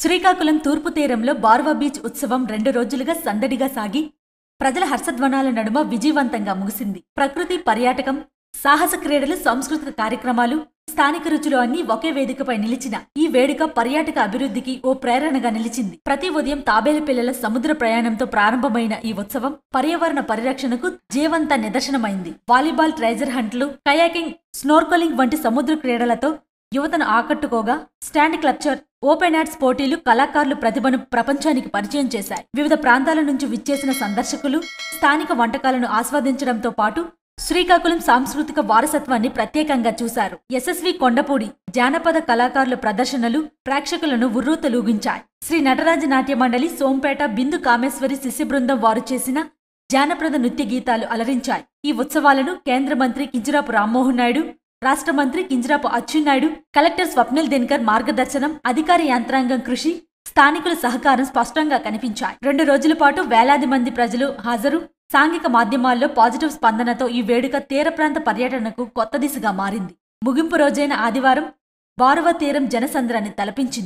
శ్రీకాకుళం తూర్పు తీరంలో బార్వా బీచ్ ఉత్సవం 2 రోజులుగా సందడిగా సాగి ప్రజల హర్షధ్వానాల నడుమ విజయవంతంగా ముగిసింది. ప్రకృతి, పర్యాటకం, సాహస క్రీడలు, సాంస్కృతిక కార్యక్రమాలు, స్థానిక రుచులు అన్నీ ఒకే వేదికపై నిలిచిన ఈ వేడుక పర్యాటక అభివృద్ధికి ఓ ప్రేరణగా నిలిచింది. ప్రతి ఉదయం తాబేలు పిల్లల సముద్ర ప్రయాణంతో ప్రారంభమైన ఈ ఉత్సవం పర్యావరణ పరిరక్షణకు జీవంత నిదర్శనమైంది. వాలీబాల్, ట్రెజర్ హంట్లు, కయాకింగ్, స్నోర్కలింగ్ వంటి సముద్ర క్రీడలతో యువతను ఆకట్టుకోగా, స్టాండ్ క్లప్చర్, ఓపెన్ యాడ్స్ పోటీలు కళాకారులు ప్రతిభను ప్రపంచానికి పరిచయం చేశాయి. వివిధ ప్రాంతాల నుంచి విచ్చేసిన సందర్శకులు స్థానిక వంటకాలను ఆస్వాదించడంతో పాటు శ్రీకాకుళం సాంస్కృతిక వారసత్వాన్ని ప్రత్యేకంగా చూశారు. ఎస్ఎస్వి కొండపూడి జానపద కళాకారుల ప్రదర్శనలు ప్రేక్షకులను ఉర్రూతలూగించాయి. శ్రీ నటరాజ నాట్య మండలి, సోంపేట బిందు కామేశ్వరి శిష్య బృందం వారు చేసిన జానపద నృత్య గీతాలు అలరించాయి. ఈ ఉత్సవాలను కేంద్ర మంత్రి కింజరాపు రామ్మోహన్ నాయుడు, రాష్ట్ర మంత్రి కింజరాపు అచ్చెన్నాయుడు, కలెక్టర్ స్వప్నిల్ దినకర్ మార్గదర్శనం, అధికార యంత్రాంగం కృషి, స్థానికుల సహకారం స్పష్టంగా కనిపించాయి. 2 రోజుల పాటు వేలాది మంది ప్రజలు హాజరు. సాంఘిక మాధ్యమాల్లో పాజిటివ్ స్పందనతో ఈ వేడుక తీర ప్రాంత పర్యటనకు కొత్త దిశగా మారింది. ముగింపు రోజైన ఆదివారం బారువ తీరం జనసంద్రాన్ని తలపించింది.